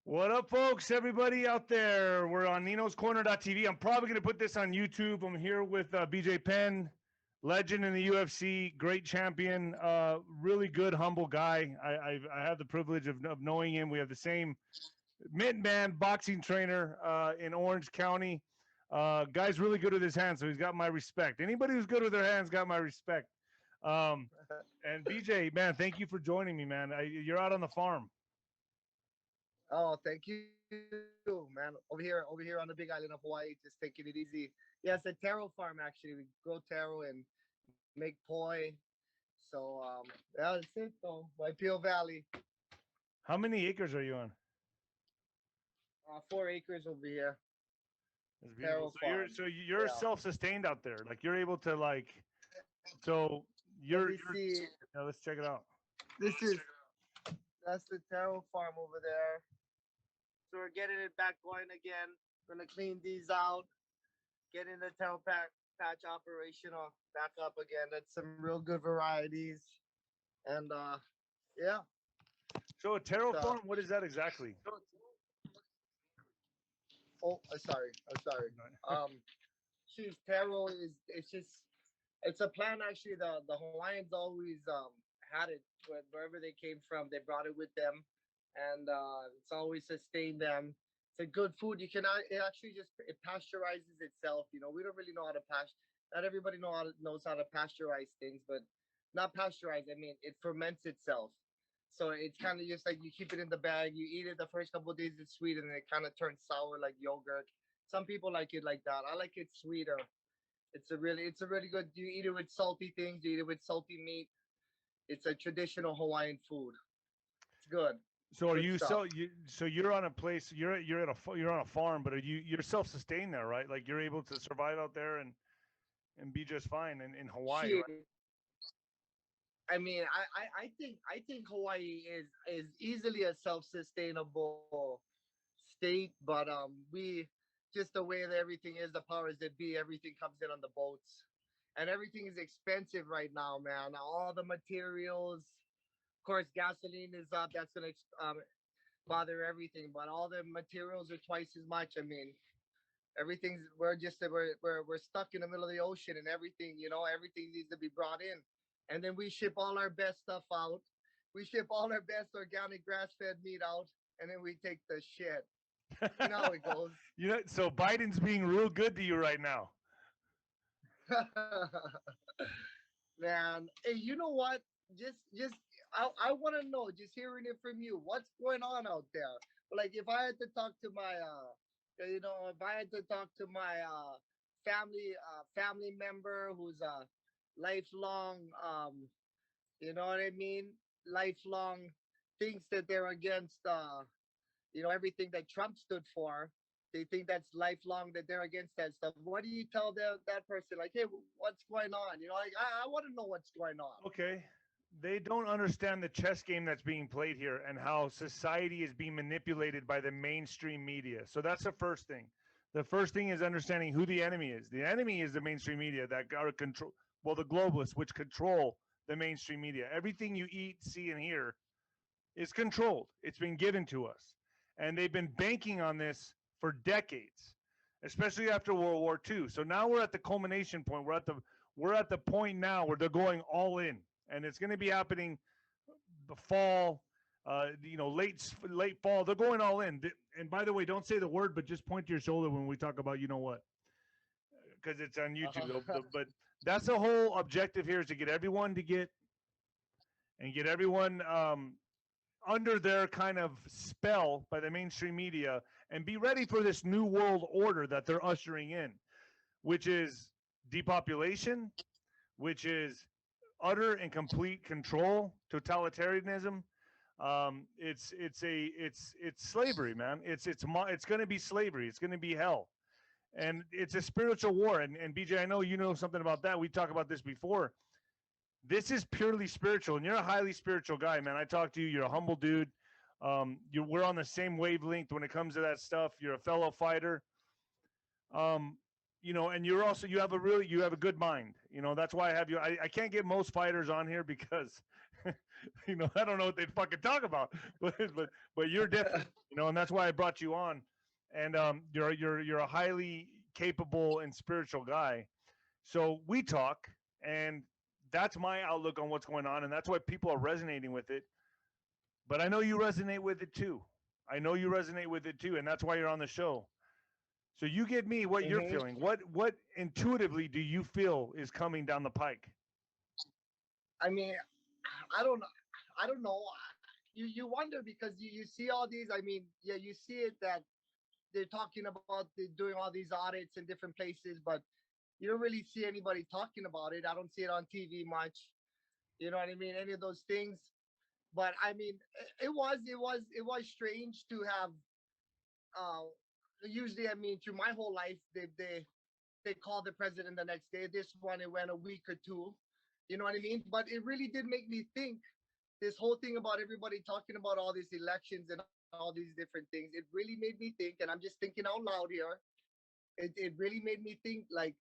What up, folks? Everybody out there, we're on Nino'sCorner.tv. I'm probably going to put this on YouTube. I'm here with BJ Penn, legend in the UFC, great champion, really good, humble guy. I have the privilege of knowing him. We have the same Mint boxing trainer in Orange County. Guy's really good with his hands, so he's got my respect. Anybody who's good with their hands got my respect. And BJ, man, thank you for joining me, man. You're out on the farm. Oh, thank you, man. Over here on the big island of Hawaii, just taking it easy. Yeah, it's a taro farm actually. We grow taro and make poi. So yeah, that's it though. Waipio Valley, How many acres are you on? 4 acres over here. That's beautiful. Taro farm. So you're Yeah. self-sustained out there. Like you're able to like. So Let me you're. see. Yeah, let's check it out. This is that's the taro farm over there. So we're getting it back going again. Gonna clean these out. Getting the taro patch operational back up again. That's some real good varieties. And yeah. So a taro Uh, farm, what is that exactly? oh, sorry. I'm sorry. Um, She's taro is it's just it's a plant actually. The Hawaiians always had it wherever they came from. They brought it with them, and it's always sustained them. It's a good food. You can it actually just it pasteurizes itself. You know, we don't really know how to Not everybody knows how to pasteurize things, but not pasteurize. I mean, it ferments itself. So it's kind of just like you keep it in the bag. You eat it the first couple of days. It's sweet, and then it kind of turns sour like yogurt. Some people like it like that. I like it sweeter. It's a really good. You eat it with salty things. You eat it with salty meat. It's a traditional Hawaiian food. It's good. So are Good you stuff. so you're on a place you're on a farm, but you're self-sustained there, right? Like you're able to survive out there and be just fine in Hawaii, Shit. right? I mean, I think Hawaii is easily a self-sustainable state, but we just the way that everything is, the powers that be, everything comes in on the boats, and everything is expensive right now, man. All the materials, of course, gasoline is up. That's gonna bother everything, but all the materials are twice as much. I mean, everything's we're stuck in the middle of the ocean, and everything, everything needs to be brought in, and then we ship all our best stuff out. We ship all our best organic grass-fed meat out, and then we take the shit. You know how it goes. So Biden's being real good to you right now. Man, hey, you know what? Just I want to know, just hearing it from you, what's going on out there? Like, if I had to talk to my if I had to talk to my family member who's a lifelong what I mean, lifelong thinks that they're against everything that Trump stood for. They think that's lifelong that they're against that stuff. What do you tell that person? Like, hey, what's going on? Like I want to know what's going on. Okay. They don't understand the chess game that's being played here and how society is being manipulated by the mainstream media. So that's the first thing. The first thing is understanding who the enemy is. The enemy is the mainstream media that are control, well, the globalists, which control the mainstream media. Everything you eat, see, and hear is controlled. It's been given to us. And they've been banking on this for decades, especially after World War II. So now we're at the culmination point. We're at the point now where they're going all in, and it's going to be happening the fall, late fall. They're going all in. And by the way, don't say the word, but just point to your shoulder when we talk about you know what, because it's on YouTube. But that's the whole objective here is to get everyone get everyone under their kind of spell by the mainstream media and be ready for this new world order that they're ushering in, which is depopulation, which is utter and complete control, totalitarianism. It's slavery, man. It's going to be slavery. It's going to be hell, and it's a spiritual war. And BJ, I know you know something about that. We talked about this before. This is purely spiritual, and you're a highly spiritual guy, man. I talked to you. You're a humble dude. We're on the same wavelength when it comes to that stuff. You're a fellow fighter. Um, and you have a good mind. That's why I have you. I can't get most fighters on here because I don't know what they'd fucking talk about, but you're different, and that's why I brought you on. And you're a highly capable and spiritual guy. So we talk, and that's my outlook on what's going on, and that's why people are resonating with it. But I know you resonate with it too. I know you resonate with it too, and that's why you're on the show. So you give me what you're Hmm. feeling. What intuitively do you feel is coming down the pike? I mean, I don't know. I don't know. You wonder because you see all these. I mean, yeah, you see it that they're talking about doing all these audits in different places, but you don't really see anybody talking about it. I don't see it on TV much. You know what I mean? Any of those things. But I mean, it was strange to have. Uh, Usually, I mean, through my whole life, they called the president the next day. This one, it went a week or two. You know what I mean? But it really did make me think. This whole thing about everybody talking about all these elections and all these different things, it really made me think, and I'm just thinking out loud here. It really made me think like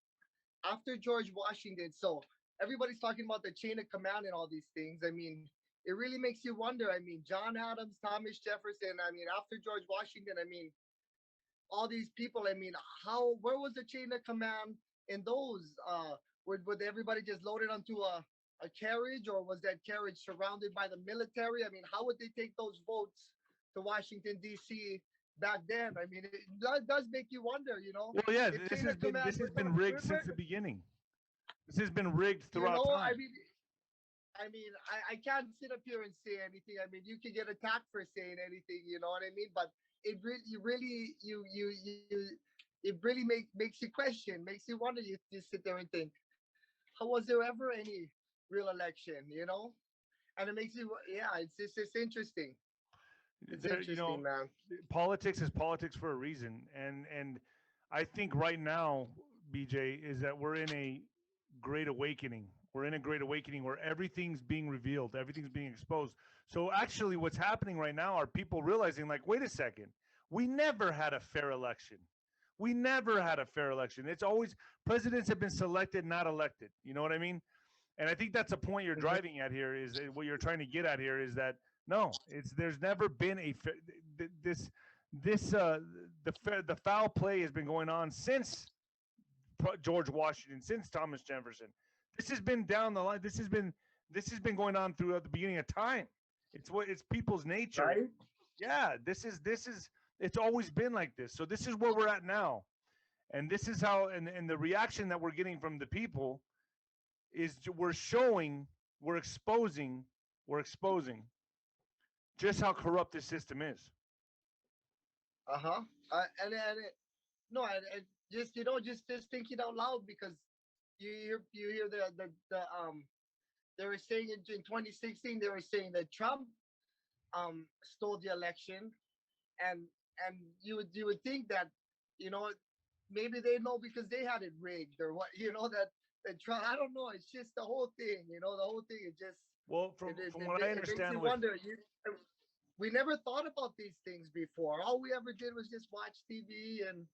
after George Washington, so everybody's talking about the chain of command and all these things. I mean, it really makes you wonder. I mean, John Adams, Thomas Jefferson, I mean, after George Washington, I mean, all these people, I mean, where was the chain of command in those? Would everybody just loaded onto a carriage, or was that carriage surrounded by the military? I mean, how would they take those votes to Washington D.C. back then? I mean, it does make you wonder. Well, yeah, If this chain has of been command this was has that, been rigged since the beginning. This has been rigged throughout I time. mean, I can't sit up here and say anything. I mean, you can get attacked for saying anything. You know what I mean? But it really, you really, you, it really makes you question, makes you wonder. You sit there and think, how was there ever any real election? And it makes you, yeah, it's interesting. It's There, interesting, man. politics is politics for a reason, and I think right now, BJ, is that we're in a great awakening. We're in a great awakening where everything's being revealed, everything's being exposed. So actually, what's happening right now are people realizing, like, wait a second, we never had a fair election. We never had a fair election. It's always presidents have been selected, not elected. You know what I mean? And I think that's a point you're Hmm. driving at here. Is what you're trying to get at here is that no, it's there's never been this this the foul play has been going on since George Washington, since Thomas Jefferson. This has been down the line. This has been going on throughout the beginning of time. It's people's nature. Right? Yeah, this is it's always been like this. So this is where we're at now. And this is how and the reaction that we're getting from the people is we're showing, we're exposing just how corrupt this system is. Uh-huh. And no, and just just thinking out loud because you hear the they were saying in 2016 they were saying that Trump stole the election, and you would think that you know maybe they know because they had it rigged or what, that Trump, I don't know, it's just the whole thing, the whole thing is just Well, from it it, from it, what I ma- it makes understand you with wonder. We never thought about these things before. All we ever did was just watch TV, and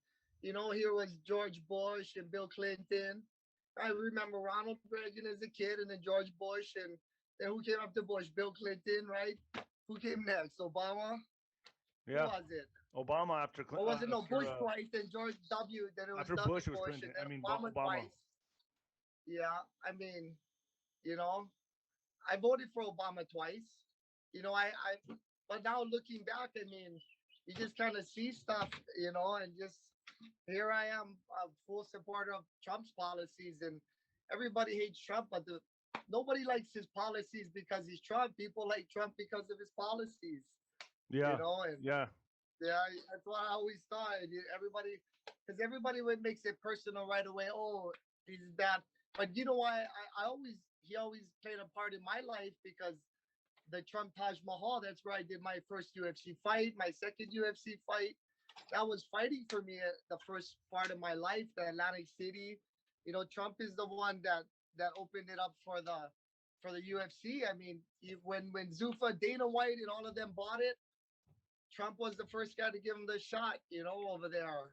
here was George Bush and Bill Clinton. I remember Ronald Reagan as a kid, and then George Bush, and then who came after Bush? Bill Clinton, right? Who came next? Obama? Who yeah, was it? Obama Or was it no after Bush twice, then George W, then it was after W Bush it was Bush, Clinton. and I then mean Obama Obama. twice. Yeah, I mean, you know, I voted for Obama twice. But now looking back, I mean, you just kind of see stuff, and just here I am, a full supporter of Trump's policies, and everybody hates Trump, but nobody likes his policies because he's Trump. People like Trump because of his policies, Yeah, and yeah, yeah, that's what I always thought. Everybody, because everybody would makes it personal right away. Oh, he's bad. But you know why? He always played a part in my life because the Trump Taj Mahal. That's where I did my first UFC fight, my second UFC fight. That was fighting for me the first part of my life, the Atlantic City. Trump is the one that opened it up for the UFC. I mean, when Zuffa, Dana White, and all of them bought it, Trump was the first guy to give him the shot, over there.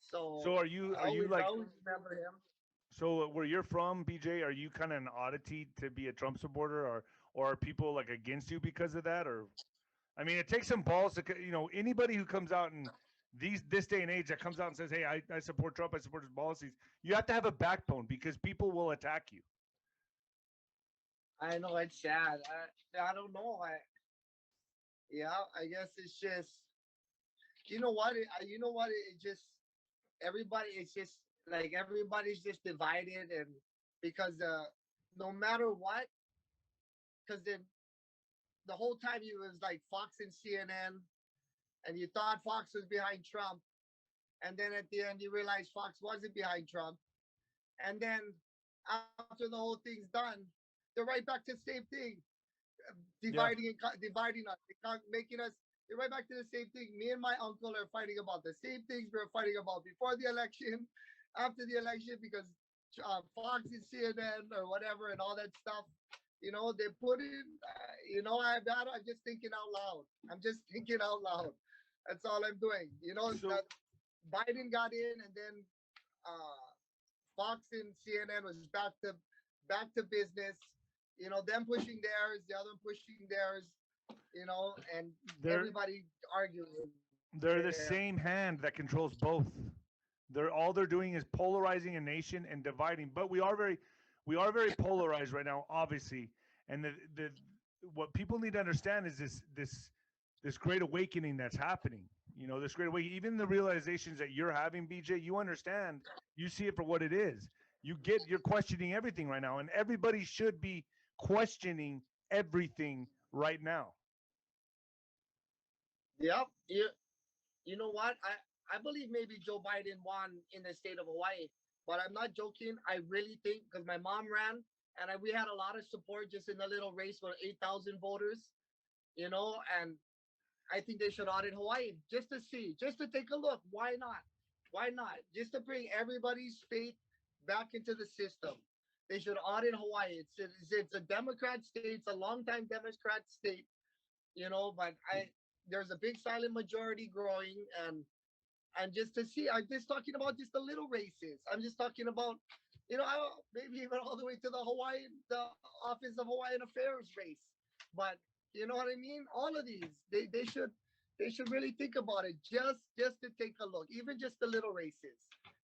So So are you I like always remember him. so where you're from, BJ? Are you kind of an oddity to be a Trump supporter, or are people like against you because of that? Or I mean, it takes some balls to anybody who comes out and this day and age that comes out and says, "Hey, I support Trump. I support his policies." You have to have a backbone because people will attack you. I know it's sad. I don't know. Yeah, I guess it's just you know what you know what it just everybody it's just like everybody's just divided and because no matter what because then the whole time you was like Fox and CNN and you thought Fox was behind Trump and then at the end you realize Fox wasn't behind Trump and then after the whole thing's done they're right back to the same thing Yeah, dividing us, making us. You're right back to the same thing. Me and my uncle are fighting about the same things we were fighting about before the election, after the election, because Fox and CNN or whatever and all that stuff. You know, they put in. I'm just thinking out loud. I'm just thinking out loud. That's all I'm doing. You know, so that Biden got in, and then uh, Fox and CNN was back to business. You know, them pushing theirs, the other pushing theirs. You know, and they're everybody arguing they're the there. same hand that controls both. They're doing is polarizing a nation and dividing. But we are very polarized right now, obviously. And the what people need to understand is this great awakening that's happening. This great awakening, even the realizations that you're having, BJ, you understand, you see it for what it is. You're questioning everything right now, and everybody should be questioning everything right now. Yep. You know what? I believe maybe Joe Biden won in the state of Hawaii, but I'm not joking. I really think because my mom ran and we had a lot of support just in the little race for 8,000 voters, you know, and I think they should audit Hawaii just to see, just to take a look. Why not? Why not? Just to bring everybody's faith back into the system. They should audit Hawaii. It's a Democrat state. It's a longtime Democrat state, you know. But there's a big silent majority growing, and just to see, I'm just talking about just the little races. I'm just talking about, maybe even all the way to the Office of Hawaiian Affairs race. But you know what I mean? All of these, they should really think about it. Just to take a look, even just the little races,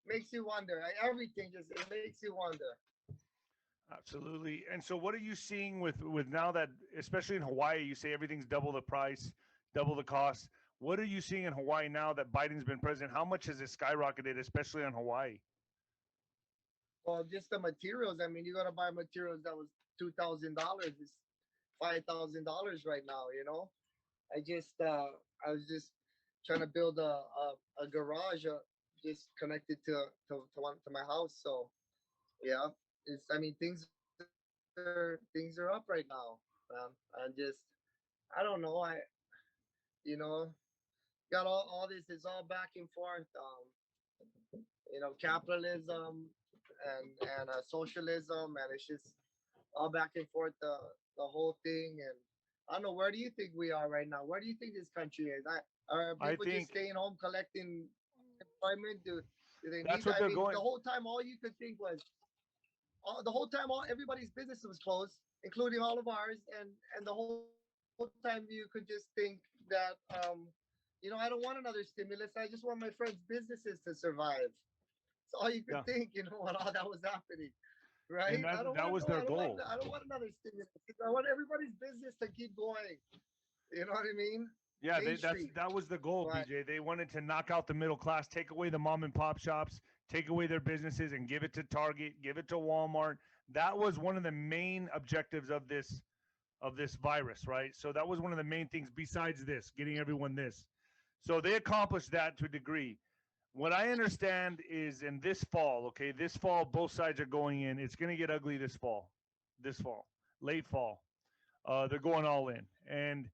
makes you wonder. Everything just it makes you wonder. Absolutely. And so, what are you seeing with now that, especially in Hawaii, you say everything's double the price, double the cost? What are you seeing in Hawaii now that Biden's been president? How much has it skyrocketed, especially on Hawaii? Well, just the materials. I mean, you gotta buy materials that was $2,000. It's $5,000 right now. You know, I was just trying to build a garage just connected to my house. So yeah, it's I mean things are up right now, man. And just I don't know. You know got all this is all back and forth. Capitalism and socialism, and it's just all back and forth the whole thing. And I don't know, where do you think we are right now? Where do you think this country is? Are I people just think staying home collecting employment? Do they that's need? what I they're mean, going. the whole time all you could think was the whole time all everybody's business was closed, including all of ours, and the whole time you could just think that I don't want another stimulus. I just want my friends' businesses to survive. It's all you could think, Yeah, when all that was happening, right? and that was their goal. I don't want another stimulus. I want everybody's business to keep going. You know what I mean? Yeah, Main Street, that was the goal, but BJ. They wanted to knock out the middle class, take away the mom and pop shops, take away their businesses, and give it to Target, give it to Walmart. That was one of the main objectives of this virus, right? So that was one of the main things. Besides this, getting everyone this, so they accomplished that to a degree. What I understand is in this fall, okay, this fall, both sides are going in. It's going to get ugly this fall, late fall. They're going all in, and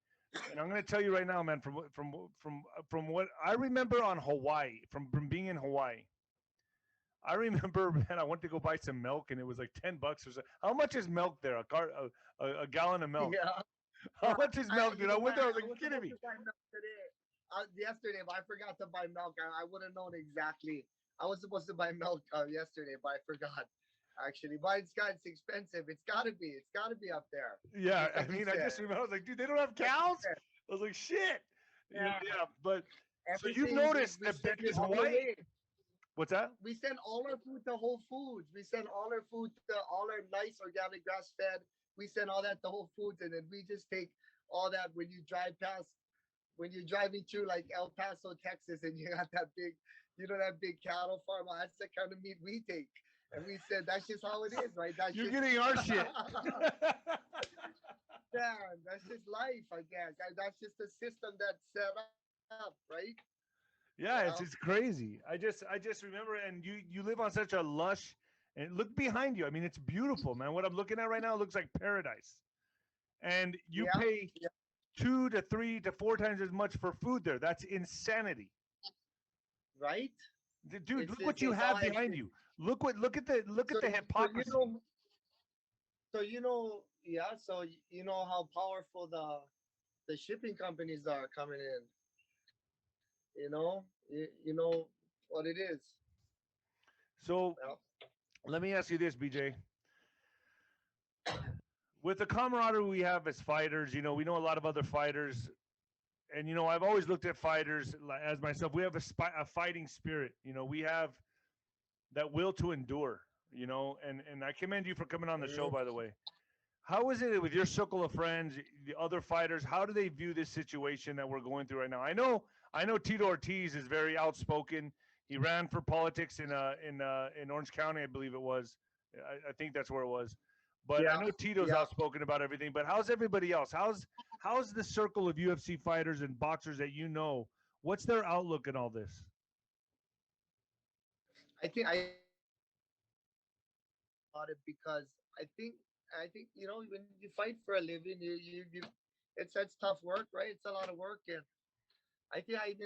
I'm going to tell you right now, man, from what I remember on Hawaii, from being in Hawaii, I remember, man, I went to go buy some milk, and it was like $10 or so. How much is milk there? A gallon of milk. yeah. How much is milk, You dude? I know went what? there. I was I like, was kidding supposed me. to buy milk today. yesterday, but I forgot to buy milk. I would have known exactly. I was supposed to buy milk yesterday, but I forgot. Actually, but it's expensive. It's gotta be. It's gotta be up there. Yeah, Just I like you mean, I said. just remember I was like, dude, they don't have Like you cows. said. I was like, shit. Yeah. Yeah, but so you've Everything noticed we that send it is all the Hawaii. way. What's that? We send all our food to Whole Foods. We send all our food to all our nice organic grass fed. We send all that to Whole Foods, and then we just take all that when you drive past, when you're driving through like El Paso, Texas, and you got that big, that big cattle farm. That's the kind of meat we take. And we said that's just how it is, right? That's You're just getting our shit. yeah, that's just life, I guess. That's just the system that's set up, right? Yeah, it's crazy. I just remember, and you live on such a lush, and look behind you. I mean, it's beautiful, man. What I'm looking at right now looks like paradise. And you Yeah, pay yeah, 2 to 3 to 4 times as much for food there. That's insanity. right. Dude, It's look it's, what you it's all have behind you. Look so at the so you hypocrisy. know yeah. So you know how powerful the shipping companies are coming in. You know what it is. So Well, let me ask you this, BJ. With the camaraderie we have as fighters, we know a lot of other fighters, and I've always looked at fighters as myself. We have a fighting spirit. We have that will to endure. And I commend you for coming on the show. mhm. By the way, how is it with your circle of friends, the other fighters? How do they view this situation that we're going through right now? I know Tito Ortiz is very outspoken. He ran for politics in Orange County, I believe it was. I think that's where it was. But I Yeah, know Tito's yeah. outspoken about everything. But how's everybody else? How's the circle of UFC fighters and boxers that you know? What's their outlook in all this? I think about it because I think I think when you fight for a living, it's tough work, right? It's a lot of work, and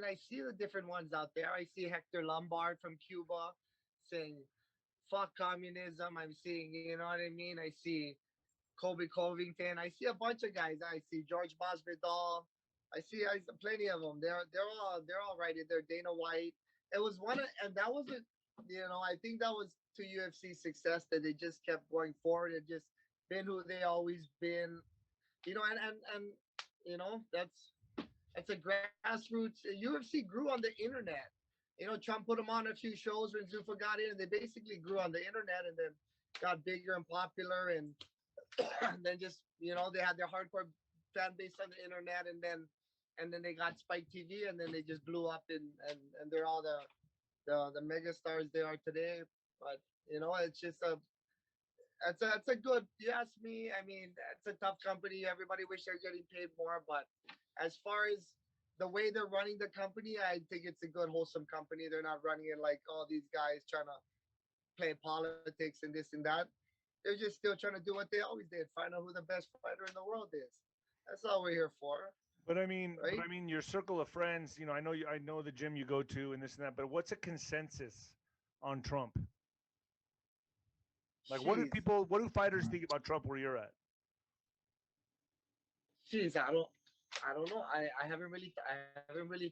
I see the different ones out there. I see Hector Lombard from Cuba saying "fuck communism." I'm seeing, you know what I mean. I see Kobe Covington. I see a bunch of guys. I see George Masvidal. I see plenty of them. They're all right in there. Dana White. It was and that wasn't. I think that was to UFC success that they just kept going forward and just been who they always been. And that's a grassroots. UFC grew on the internet. Trump put them on a few shows when Zuffa got in, and they basically grew on the internet and then got bigger and popular and and then just they had their hardcore fan base on the internet, and then they got Spike TV, and then they just blew up, and they're all the mega stars they are today. But it's just that's a good. You ask me. I mean, it's a tough company. Everybody wish they're getting paid more, but as far as the way they're running the company, I think it's a good, wholesome company. They're not running it like all these guys trying to play politics and this and that. They're just still trying to do what they always did: find out who the best fighter in the world is. That's all we're here for, But right? I mean, your circle of friends. I know the gym you go to and this and that. But what's a consensus on Trump? Like, Jeez, what do fighters think about Trump where you're at? jeez, I don't know. I haven't really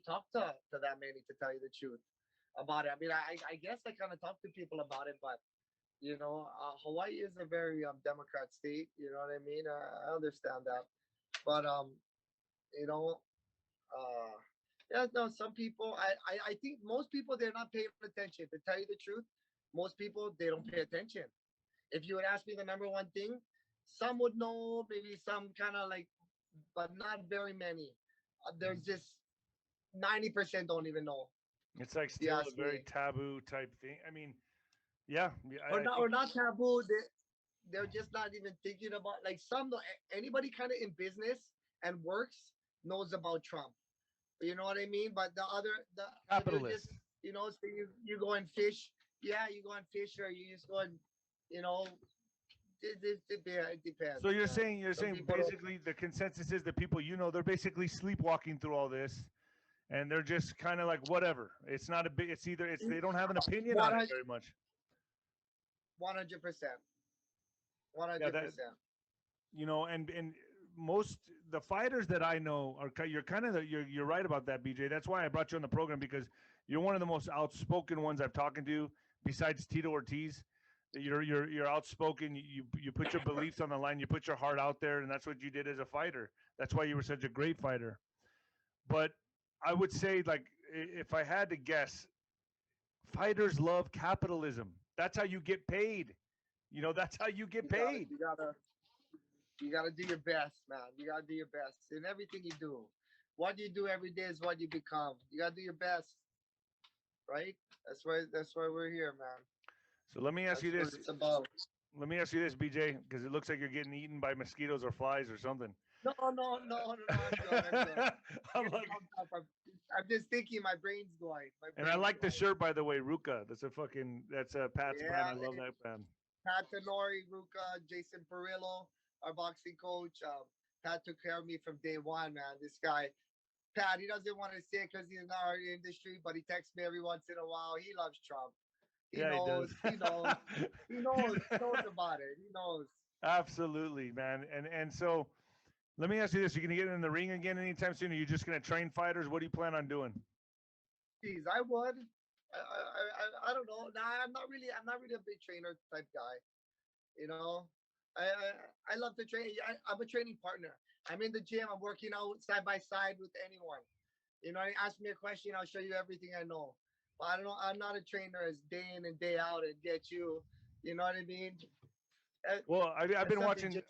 talked to that many, to tell you the truth about it. I mean, I guess I kind of talk to people about it, but Hawaii is a very Democrat state. You know what I mean? I understand that, but you know, uh, yeah, no. Some people, I think most people they're not paying attention. To tell you the truth, most people they don't pay attention. If you would ask me the number one thing, some would know, maybe some kind of like, but not very many. There's just 90% don't even know. It's like If you still a ask very me, taboo type thing. I mean, yeah, or I not, think or not taboo. They're just not even thinking about, like, anybody kind of in business and works knows about Trump. You know what I mean? But they're just, capitalists. so you go and fish. Yeah, you go and fish, or you just go and you know it So depends, you're man. saying you're Some saying people don't. basically the consensus is the people they're basically sleepwalking through all this, and they're just kind of like whatever. It's not a big. It's either it's they don't have an opinion on it 100 very much. 100%, one Yeah, hundred that percent. and the fighters that I know are you're kind of you're right about that, BJ. That's why I brought you on the program because you're one of the most outspoken ones I've talked to, besides Tito Ortiz. You're outspoken. You put your beliefs on the line. You put your heart out there, and that's what you did as a fighter. That's why you were such a great fighter. But I would say, like, if I had to guess, fighters love capitalism. That's how you get paid. That's how you get paid. You gotta do your best, man. You gotta do your best in everything you do. What you do every day is what you become. You gotta do your best, right? That's why we're here, man. So let me ask That's you what this. it's about. Let me ask you this, BJ, because it looks like you're getting eaten by mosquitoes or flies or something. No. I'm good. I'm good. I'm like, I'm just thinking. My brain's going. and I like the shirt, by the way, Ruka. That's a Pat's brand. Yeah, I love that brand. Pat Tenori, Ruka, Jason Perillo, our boxing coach. Pat took care of me from day one, man. This guy, Pat, he doesn't want to say it because he's in our industry, but he texts me every once in a while. He loves Trump. He Yeah, knows. he He knows. does. He knows. He knows about it. He knows. Absolutely, man. And so let me ask you this: you gonna get in the ring again anytime soon? Or are you just gonna train fighters? What do you plan on doing? Geez, I would. I don't know. Nah, I'm not really a big trainer type guy. You know, I love to train. I'm a training partner. I'm in the gym. I'm working out side by side with anyone. You know, ask me a question, I'll show you everything I know. But I don't know. I'm not a trainer as day in and day out and get you. You know what I mean? Well, I've That's been something watching. just.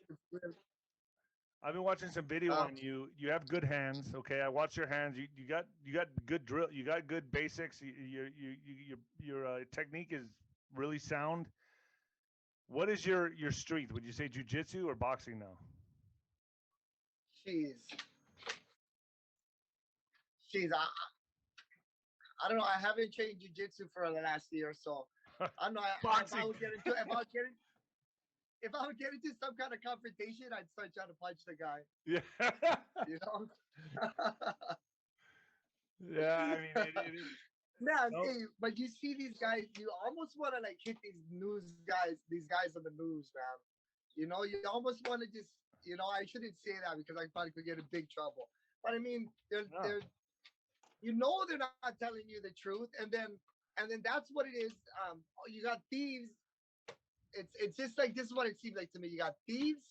I've been watching some video Um, on you. You have good hands. Okay, I watch your hands. You got good drill. You got good basics. Your technique is really sound. What is your strength? Would you say jujitsu or boxing now? Jeez, jeez. I don't know. I haven't trained jujitsu for the last year, so I don't know. If I Boxing. would get into if I would get into some kind of confrontation, I'd start trying to punch the guy. Yeah. You know. Yeah. I mean, it is. Man, No. hey, but you see these guys, you almost want to like hit these guys on the news, man. You know, you almost want to just, I shouldn't say that because I probably could get in big trouble. But I mean, No. they're not telling you the truth, and then that's what it is. You got thieves. It's just like this is what it seems like to me. You got thieves.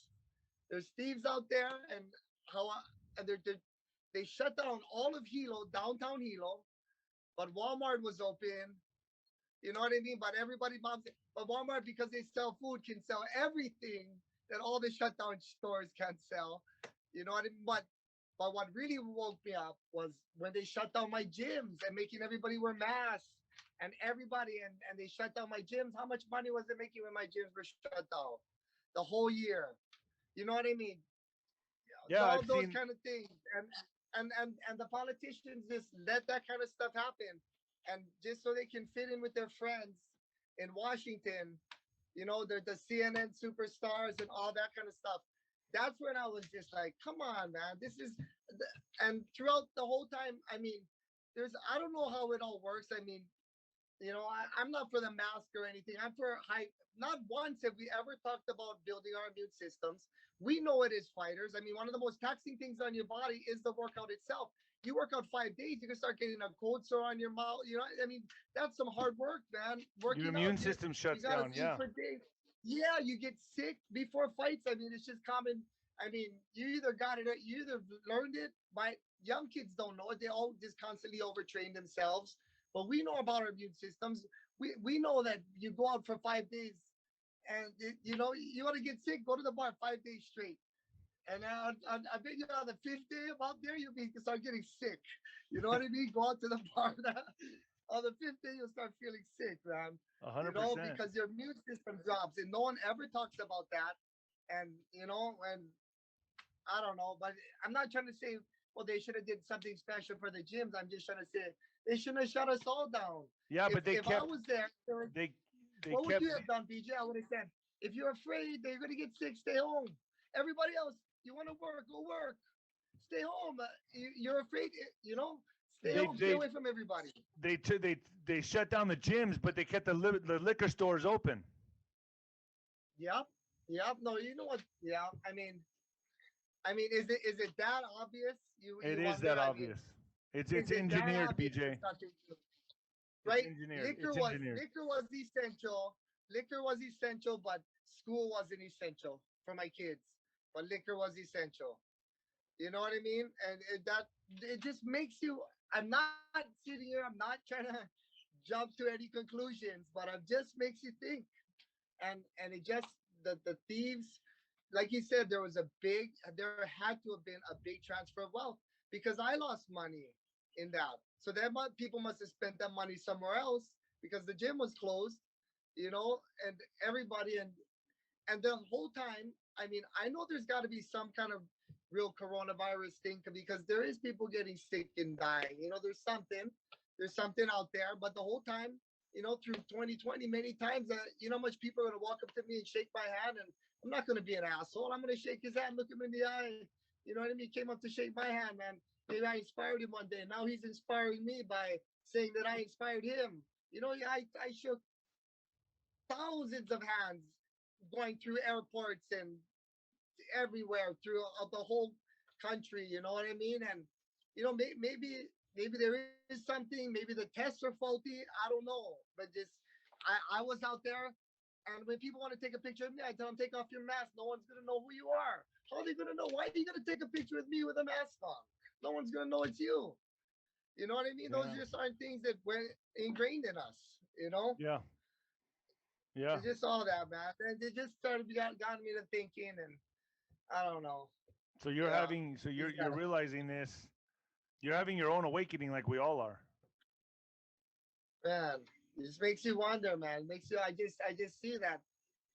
There's thieves out there, and how and they shut down all of Hilo, downtown Hilo, but Walmart was open. You know what I mean? But everybody bombs it. But Walmart, because they sell food, can sell everything that all the shutdown stores can't sell. You know what I mean? But what really woke me up was when they shut down my gyms and making everybody wear masks and and they shut down my gyms. How much money was it making when my gyms were shut down the whole year? You know what I mean? Yeah, All I've those seen. kind of things, and the politicians just let that kind of stuff happen, and just so they can fit in with their friends in Washington, the CNN superstars and all that kind of stuff. That's when I was just like, come on, man, and throughout the whole time, I mean, I don't know how it all works. I mean, I'm not for the mask or anything. I'm for high. Not once have we ever talked about building our immune systems. We know it is fighters. I mean, one of the most taxing things on your body is the workout itself. You work out 5 days, you can start getting a cold sore on your mouth. I mean, that's some hard work, man. Your Working out, immune system you shuts gotta down. eat Yeah. for days. Yeah, you get sick before fights. I mean, it's just common. I mean, you either got it, or you either learned it. My young kids don't know it. They all just constantly overtrain themselves. But we know about our immune systems. We know that you go out for 5 days, and you want to get sick, go to the bar 5 days straight. And I bet you on the fifth day about there, start getting sick. You know what I mean? Go out to the bar. On the fifth day, you'll start feeling sick, man. 100%. Because your immune system drops, and no one ever talks about that. And and I don't know, but I'm not trying to say, well, they should have did something special for the gyms. I'm just trying to say they shouldn't have shut us all down. Yeah, If but they if I kept. was there, They they what would kept. you have done, BJ? I would have said, if you're afraid that you're gonna get sick, stay home. Everybody else, you want to work, go work. Stay home. You're afraid, stay They home. Stay they away from everybody. they shut down the gyms, but they kept the liquor stores open. Yep. Yep. No, you know what? Yeah. I mean, I mean, is it that obvious? It You is wonder. that I mean, obvious. It's is it that engineered, obvious? BJ. It's nothing new, It's right? engineered. Liquor It's was engineered. liquor was essential. Liquor was essential, but school wasn't essential for my kids. But liquor was essential. You know what I mean? And it just makes you. I'm not sitting here. I'm not trying to jump to any conclusions, but it just makes you think. And it just the thieves, like you said, there had to have been a big transfer of wealth because I lost money in that. So people must have spent that money somewhere else because the gym was closed, and everybody and the whole time, I mean, I know there's got to be some kind of real coronavirus thing because there is people getting sick and dying. There's something out there. But the whole time, through 2020, many times, how much people are going to walk up to me and shake my hand, and I'm not going to be an asshole. I'm going to shake his hand, look him in the eye. You know what I mean? He came up to shake my hand, man. Maybe I inspired him one day. Now he's inspiring me by saying that I inspired him. I shook thousands of hands going through airports and everywhere throughout the whole country. You know what I mean? And maybe there is something. Maybe the tests are faulty. I don't know. But just I was out there, and when people want to take a picture of me, I tell them take off your mask. No one's gonna know who you are. How are they gonna know? Why are you gonna take a picture with me with a mask on? No one's gonna know it's you. You know what I mean? Those Yeah. just aren't things that were ingrained in us. You know, Yeah. Yeah. it's just all that, man. And it just got me to thinking, and I don't know. So you're Yeah, having, so just you're gotta, realizing this. You're having your own awakening, like we all are. man. It just makes you wonder, man. It makes you. I just see that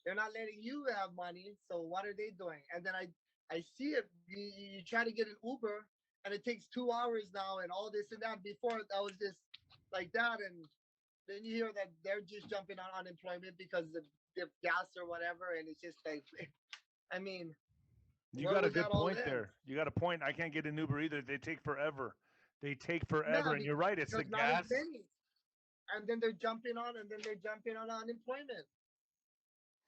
they're not letting you have money. So what are they doing? And then I see it. You try to get an Uber, and it takes 2 hours now, and all this and that. Before that was just like that, and then you hear that they're just jumping on unemployment because of the gas or whatever, and it's just like, I mean, You where got a would that good all point end? there. You got a point. I can't get an Uber either. They take forever. They take No, forever. And you're right. It's the because not as gas. many, and then they're jumping on, and then they're jumping on unemployment.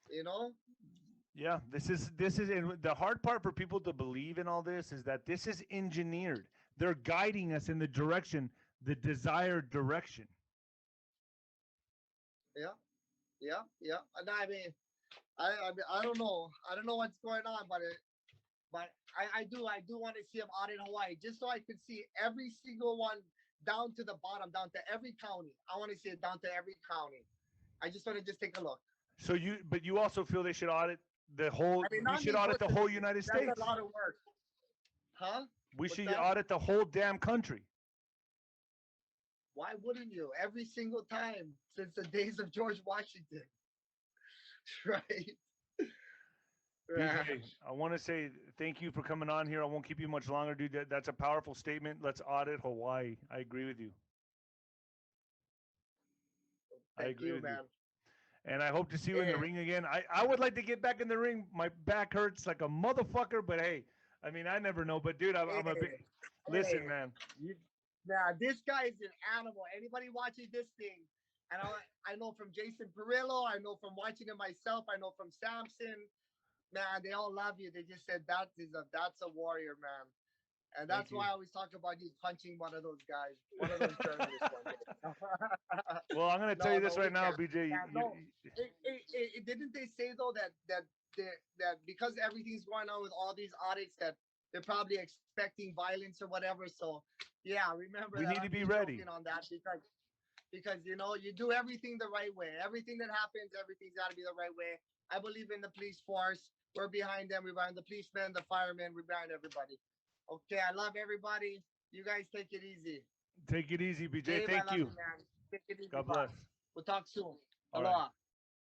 You know? Yeah, this is and the hard part for people to believe in all this is that this is engineered. They're guiding us in the direction, the desired direction. Yeah, yeah. And I don't know. I don't know what's going on, but I do want to see them out in Hawaii just so I could see every single one down to the bottom, down to every county. I want to see it down to every county. I just want to just take a look. But you also feel they should audit the whole. I mean, We not should me audit the whole personally. United That's a States. lot of work, huh? We What's should that? audit the whole damn country. Why wouldn't you? Every single time since the days of George Washington, right? Yeah. BJ, I want to say thank you for coming on here. I won't keep you much longer, dude. That's a powerful statement. Let's audit Hawaii. I agree with you. I Thank agree you, with you. man. And I hope to see you in the Yeah. ring again. I would like to get back in the ring. My back hurts like a motherfucker, but hey, I mean, I never know. But dude, I'm a big. Hey, Listen, hey, man. you, now this guy is an animal. Anybody watching this thing, and I know from Jason Perillo, I know from watching it myself, I know from Samson, man, they all love you. They just said that's a warrior, man. And Thank that's you. why I always talk about you punching one of those guys, one of those journalists one day. Well, I'm gonna tell No, you this no, we right now, can't. BJ. Yeah, no. Didn't they say though that because everything's going on with all these audits that they're probably expecting violence or whatever? So yeah, remember We that. need to I'm be just ready. joking on that because you do everything the right way. Everything that happens, everything's got to be the right way. I believe in the police force. We're behind them. We're behind the policemen, the firemen. We're behind everybody. Okay, I love everybody. You guys take it easy. Take it easy, BJ. Dave, I Thank love you. you, man. Take it easy, God boss. bless. We'll talk soon. All right. Aloha.